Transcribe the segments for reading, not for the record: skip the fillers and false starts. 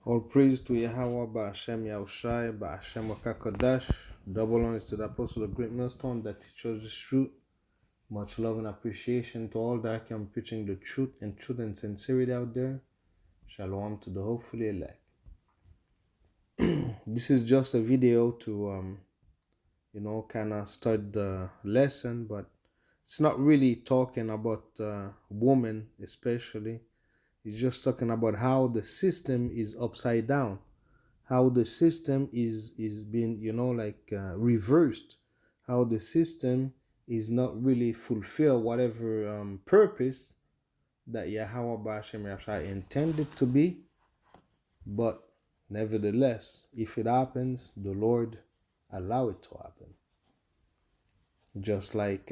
All praise to Yahweh, Ba'ashem Yahushai, Ba'ashem Wakakodash. Double honors to the apostle of Great Millstone that teaches the truth. Much love and appreciation to all that can preaching the truth and sincerity out there. Shalom to the hopefully elect. This is just a video to kind of start the lesson, but it's not really talking about women especially. It's just talking about how the system is upside down, how the system is being reversed, how the system is not really fulfill whatever purpose that Yahweh Ba'ashem Yahshua intended to be. But nevertheless, if it happens, the Lord allow it to happen. Just like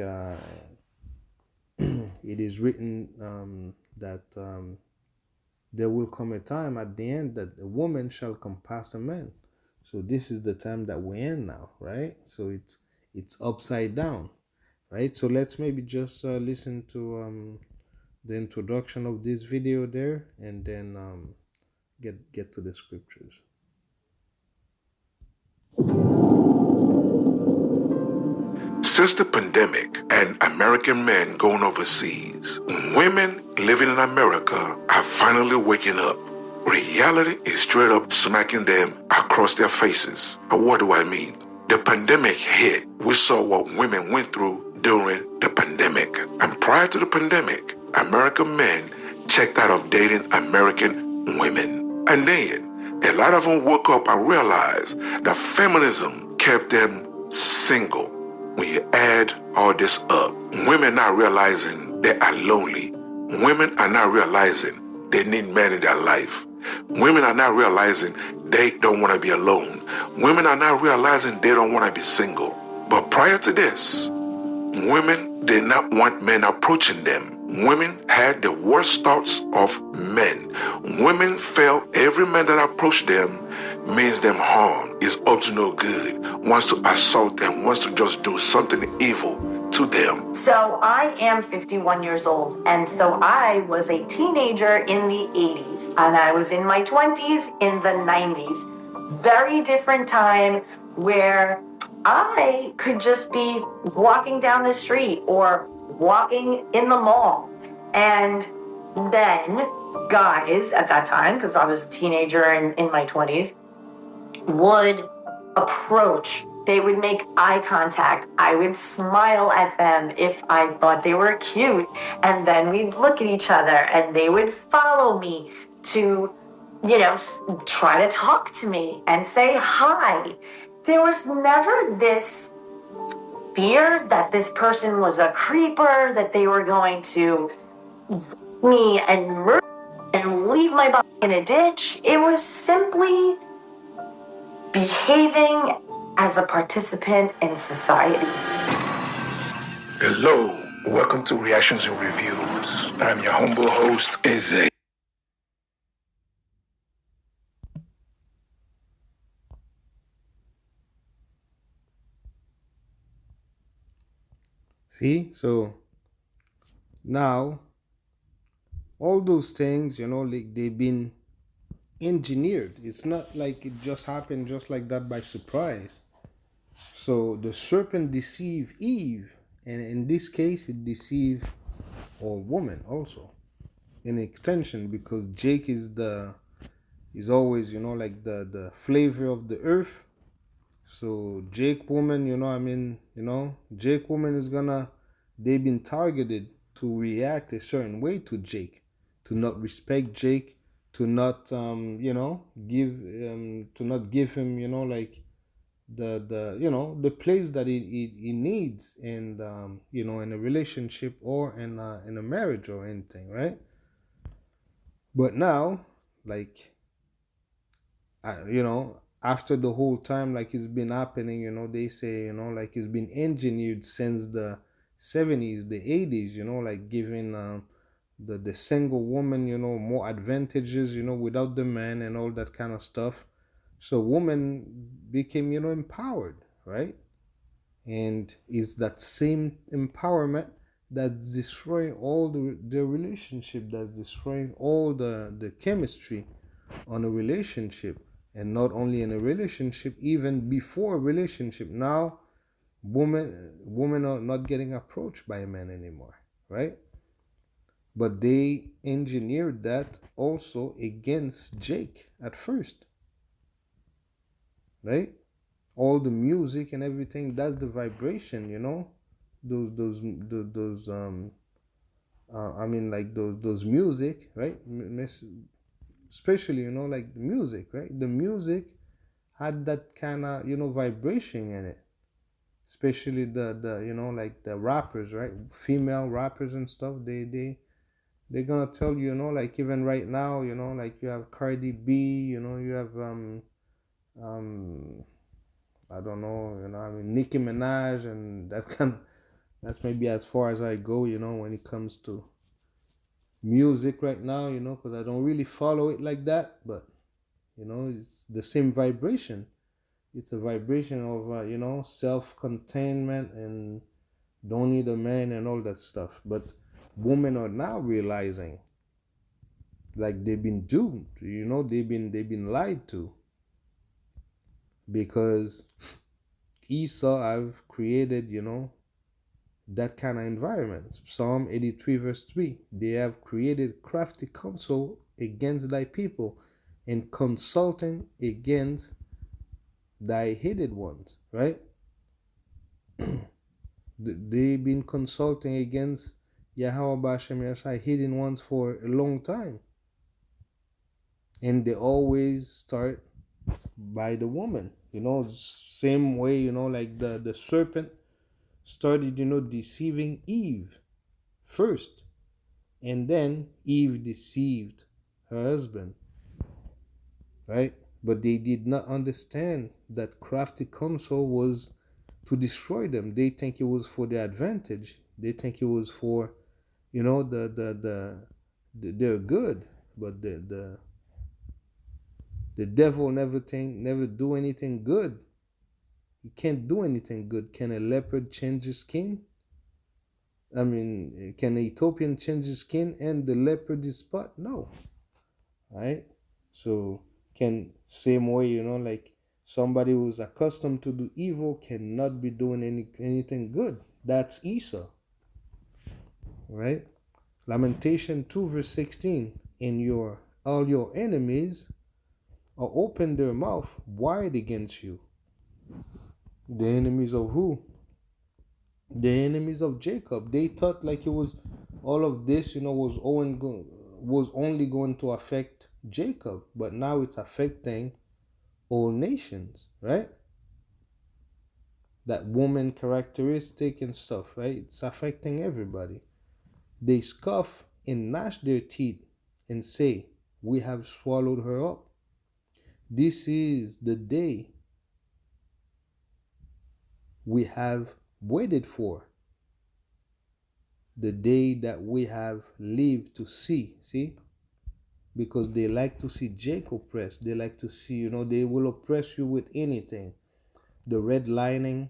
it is written that there will come a time at the end that a woman shall compass a man. So this is the time that we're in now, right? So it's upside down, right? So let's maybe just listen to the introduction of this video there, and then get to the scriptures. Since the pandemic and American men going overseas, women living in America are finally waking up. Reality is straight up smacking them across their faces. What do I mean? The pandemic hit. We saw what women went through during the pandemic. And prior to the pandemic, American men checked out of dating American women. And then a lot of them woke up and realized that feminism kept them single. When you add all this up, women not realizing they are lonely. Women are not realizing they need men in their life. Women are not realizing they don't want to be alone. Women are not realizing they don't want to be single. But prior to this, women did not want men approaching them. Women had the worst thoughts of men. Women felt every man that approached them means them harm, is up to no good, wants to assault them, wants to just do something evil to them. So I am 51 years old, and so I was a teenager in the 80s, and I was in my 20s in the 90s. Very different time where I could just be walking down the street or walking in the mall, and then guys at that time, because I was a teenager in my 20s, would approach. They would make eye contact. I would smile at them if I thought they were cute, and then we'd look at each other, and they would follow me to, try to talk to me and say hi. There was never this fear that this person was a creeper, that they were going to me and murder and leave my body in a ditch. It was simply behaving as a participant in society. Hello, welcome to Reactions and Reviews. I'm your humble host, Eze. See, so now all those things, like they've been engineered. It's not like it just happened just like that by surprise. So the serpent deceived Eve, and in this case it deceived all women also, in extension, because Jake is always like the flavor of the earth. So Jake woman, Jake woman is they've been targeted to react a certain way to Jake, to not respect Jake, to not give him the place that he needs, and in a relationship or in a marriage or anything, right? But now, after the whole time, like it's been happening, they say, like it's been engineered since the 70s, the 80s, like giving the single woman, more advantages, without the man and all that kind of stuff. So women became, empowered, right? And it's that same empowerment that's destroying all the relationship, that's destroying all the chemistry on a relationship, and not only in a relationship, even before a relationship. Now women are not getting approached by men anymore, right? But they engineered that also against Jake at first, right? All the music and everything, that's the vibration, those I mean, like those music, right? Especially, like the music, right? The music had that kind of, vibration in it. Especially the like the rappers, right? Female rappers and stuff. They're gonna tell you, like even right now, like you have Cardi B, you have um I don't know, I mean Nicki Minaj, and that's maybe as far as I go, when it comes to music right now, because I don't really follow it like that, but it's the same vibration. It's a vibration of self-containment and don't need a man and all that stuff. But women are now realizing, like, they've been doomed, they've been lied to, because Esau have created, that kind of environment. Psalm 83 verse 3, they have created crafty counsel against thy people, and consulting against thy hated ones, right? They've been consulting against Yahweh Bashem Yashai hidden ones for a long time. And they always start by the woman. Same way, like the serpent started, deceiving Eve first. And then Eve deceived her husband, right? But they did not understand that crafty counsel was to destroy them. They think it was for their advantage. They think it was for, they're good, but the devil never do anything good. He can't do anything good. Can a leopard change his skin? I mean, can an Ethiopian change his skin and the leopard is spot? No, right? So same way, like somebody who's accustomed to do evil cannot be doing anything good. That's Esau, right? Lamentation 2 verse 16, and all your enemies are open their mouth wide against you. The enemies of who? The enemies of Jacob. They thought like it was all of this, was only going to affect Jacob, but now it's affecting all nations, right? That woman characteristic and stuff, right? It's affecting everybody. They scoff and gnash their teeth and say, we have swallowed her up. This is the day we have waited for, the day that we have lived to see. See? Because they like to see Jake oppressed. They like to see, they will oppress you with anything. The redlining,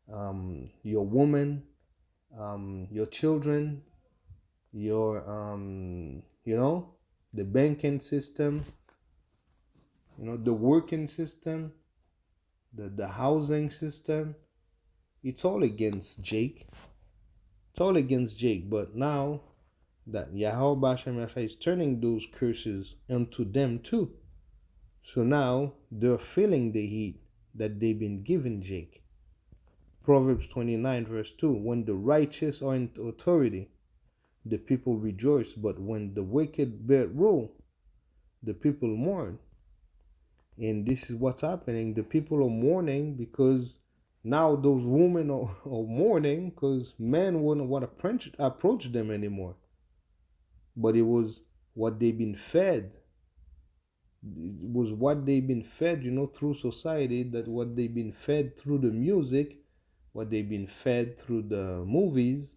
your woman, your children, your, the banking system, the working system, the housing system. It's all against Jake. It's all against Jake. But now that Yahweh Bashem Yashai is turning those curses onto them too. So now they're feeling the heat that they've been given Jake. Proverbs 29 verse 2, when the righteous are in authority, the people rejoice, but when the wicked bear rule, the people mourn. And this is what's happening. The people are mourning because now those women are mourning because men wouldn't want to approach them anymore. But it was what they've been fed. It was what they've been fed, through society, that what they've been fed through the music, what they've been fed through the movies,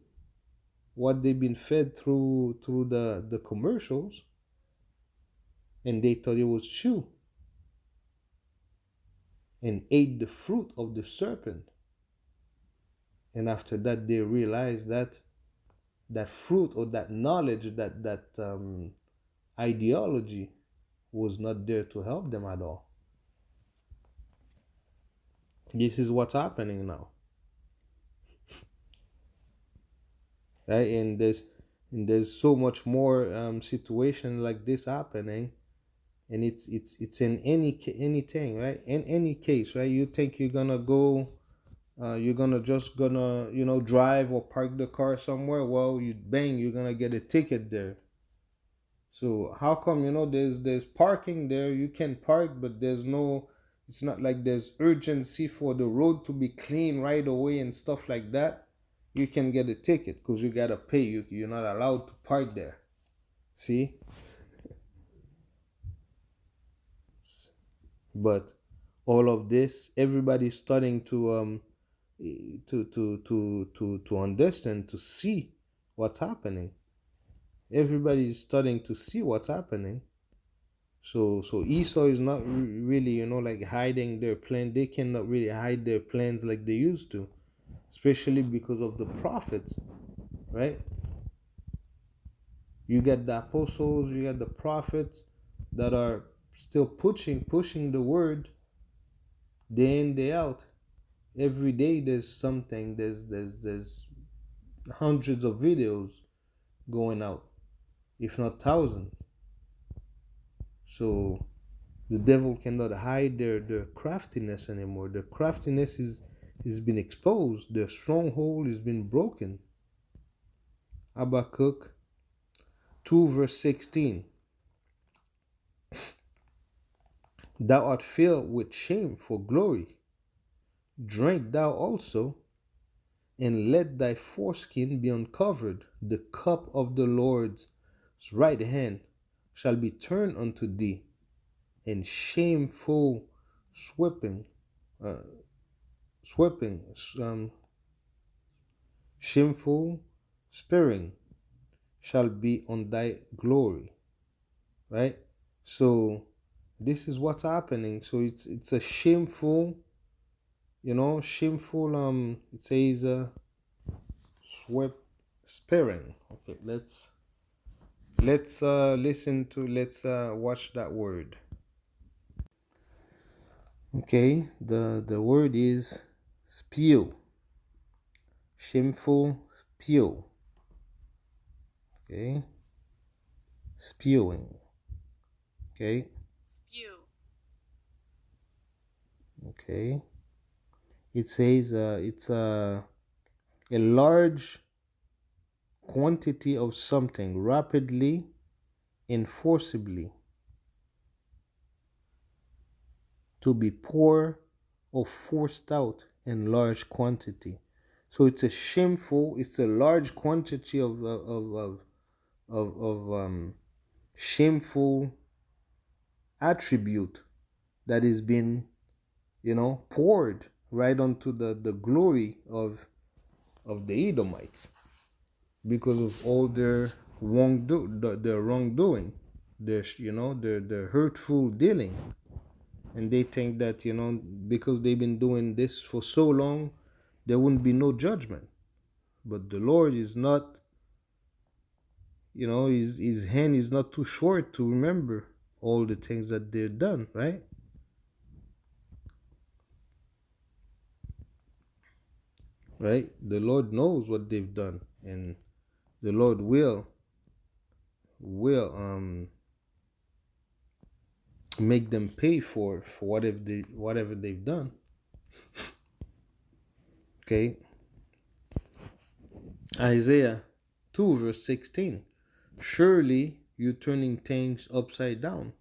what they've been fed through the commercials. And they thought it was true. And ate the fruit of the serpent. And after that, they realized that fruit or that knowledge, that ideology was not there to help them at all. This is what's happening now, right? And there's so much more situation like this happening, and it's in anything, right? In any case, right? You think you're gonna go, you're gonna drive or park the car somewhere. Well, you're gonna get a ticket there. So how come, there's parking there, you can park, but there's no, it's not like there's urgency for the road to be clean right away and stuff like that. You can get a ticket because you gotta pay. You're not allowed to park there. See? But all of this, everybody's starting to understand, to see what's happening. Everybody's starting to see what's happening. So Esau is not really, like hiding their plan. They cannot really hide their plans like they used to, especially because of the prophets, right? You get the apostles, you get the prophets that are still pushing the word day in, day out. Every day there's something, there's hundreds of videos going out, if not thousands. So the devil cannot hide their craftiness anymore. Their craftiness is been exposed. Their stronghold has been broken. Habakkuk 2 verse 16. Thou art filled with shame for glory. Drink thou also, and let thy foreskin be uncovered. The cup of the Lord's right hand shall be turned unto thee, and shameful shameful sparing shall be on thy glory. Right? So this is what's happening. So it's a shameful, shameful, it says sparing. Okay, let's watch that word. Okay, the word is spew. Shameful spew. Okay, spewing. Okay, Spew. okay, it says it's a large quantity of something rapidly and forcibly, to be poured or forced out in large quantity. So it's a large quantity of shameful attribute that is being, poured right onto the glory of the Edomites, because of all their wrongdoing, their hurtful dealing. And they think that, because they've been doing this for so long, there wouldn't be no judgment. But the Lord is not, his hand is not too short to remember all the things that they've done, right? Right? The Lord knows what they've done, and the Lord will make them pay for whatever they've done. Okay. Isaiah 2 verse 16. Surely you turning things upside down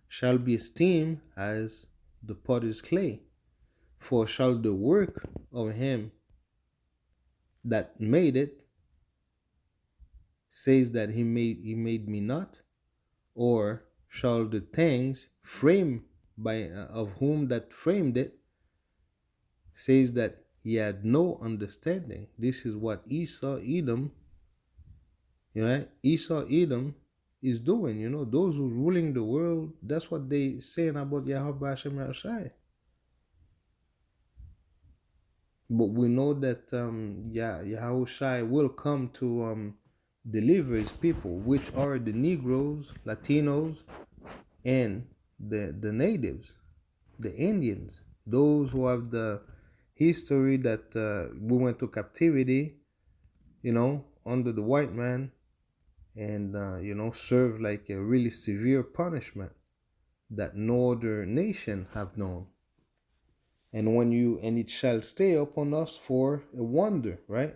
shall be esteemed as the potter's clay, for shall the work of him that made it says that he made me not, or shall the things framed by of whom that framed it says that he had no understanding. This is what Esau Edom is doing. Those who's ruling the world, that's what they saying about Yahweh Hashem Yahushai. But we know that Yahushai will come to deliver his people, which are the Negroes, Latinos, and the natives, the Indians, those who have the history that we went to captivity, under the white man, and served like a really severe punishment that no other nation have known. And it shall stay upon us for a wonder, right?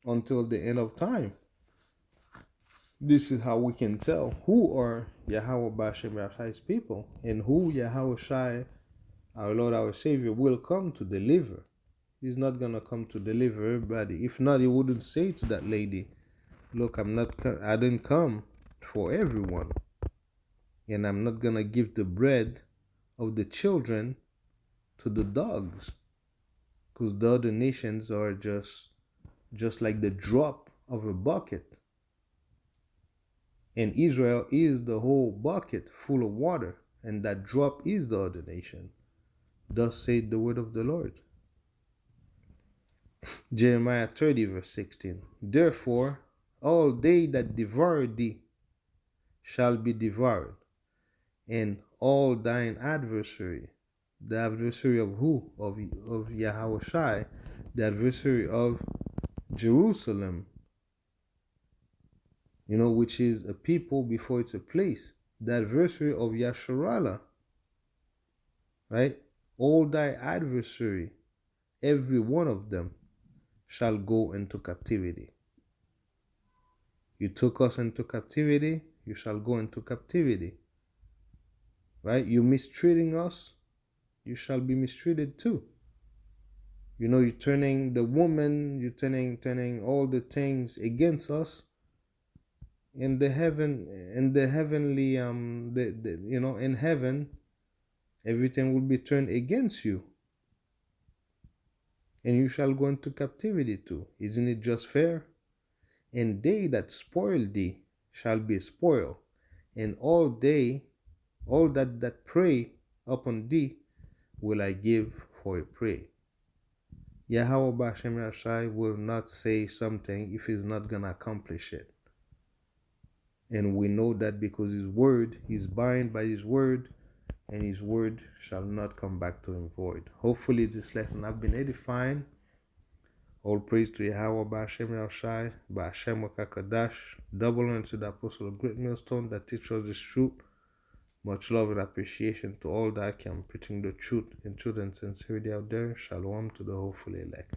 Until the end of time. This is how we can tell who are Yahweh Bashem Yahshai's people and who Yahweh Shai, our Lord, our Savior, will come to deliver. He's not going to come to deliver everybody. If not, he wouldn't say to that lady, look, I didn't come for everyone. And I'm not going to give the bread of the children to the dogs. Because the other nations are just like the drop of a bucket. And Israel is the whole bucket full of water. And that drop is the other nation. Thus saith the word of the Lord. Jeremiah 30 verse 16. Therefore, all they that devour thee shall be devoured, and all thine adversary, the adversary of who? Of Yahweh Shai, the adversary of Jerusalem, which is a people before it's a place, the adversary of Yasharallah, right? All thy adversary, every one of them, shall go into captivity. You took us into captivity, you shall go into captivity. Right? You mistreating us, you shall be mistreated too. You're turning the woman, you're turning all the things against us. In the heavenly, in heaven, everything will be turned against you. And you shall go into captivity too. Isn't it just fair? And they that spoil thee shall be spoiled, and all that prey upon thee will I give for a prey. Yahweh Bashem Yashai will not say something if he's not going to accomplish it. And we know that because his word is bound by his word, and his word shall not come back to him void. Hopefully this lesson have been edifying. All praise to Yahweh Bashem Yashai, Bashem Wakakadash, double unto the apostle of great millstone that teaches us this truth. Much love and appreciation to all that can preaching the truth in truth and sincerity out there. Shalom to the hopefully elect.